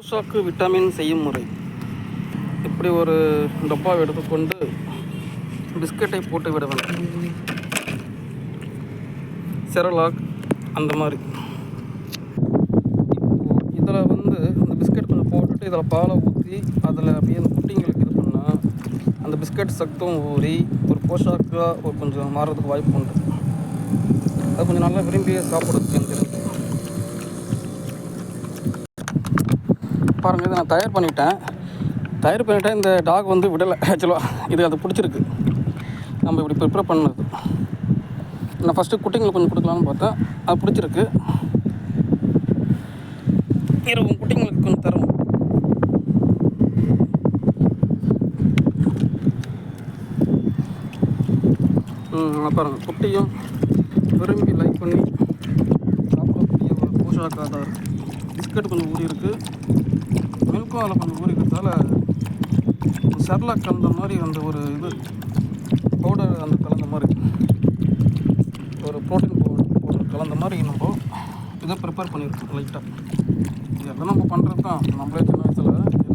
போஷாக்கு vitamin செய்யும் முறை. இப்படி ஒரு டப்பாவை எடுத்துக்கொண்டு பிஸ்கட்டை போட்டு விட வேண்டும். செரலாக் அந்த மாதிரி. இப்போது இதில் இந்த பிஸ்கட் கொஞ்சம் போட்டுட்டு இதில் பாலை ஊற்றி அதில் அப்படியே அந்த குட்டிங்களுக்கு இது பண்ணால் அந்த பிஸ்கட் சத்தும் ஊறி ஒரு போஷாக்காக ஒரு கொஞ்சம் மாறுறதுக்கு வாய்ப்பு உண்டு. அது கொஞ்சம் நல்லா விரும்பி சாப்பிட்றதுக்கு எனக்கு தெரிஞ்சு. பாருங்கள், இதை நான் தயார் பண்ணிவிட்டேன். இந்த டாக் விடலை. ஆக்சுவலாக இது அது பிடிச்சிருக்கு. நம்ம இப்படி ப்ரிப்பேர் பண்ணது. நான் ஃபஸ்ட்டு குட்டிங்களுக்கு கொஞ்சம் கொடுக்கலான்னு பார்த்தேன். அது பிடிச்சிருக்கு. இரவு குட்டிங்களுக்கு கொஞ்சம் தரும். பாருங்கள், குட்டியும் விரும்பி லைக் பண்ணி சாப்பிடக்கூடிய ஒரு போஷாக்காக தான் இருக்குது. பிஸ்கட் கொஞ்சம் ஊறி இருக்குது, மில்க்கும் அதில் கொஞ்சம் ஊறி இருக்கிறதால செர்லாக் கலந்த மாதிரி அந்த ஒரு இது பவுடர் அந்த கலந்த மாதிரி ஒரு ப்ரோட்டீன் பவுடர் கலந்த மாதிரி நம்ம இதை ப்ரிப்பேர் பண்ணியிருக்கோம் லைட்டாக. இதெல்லாம் நம்ம பண்ணுறது தான். நம்மளே சின்ன வயசில்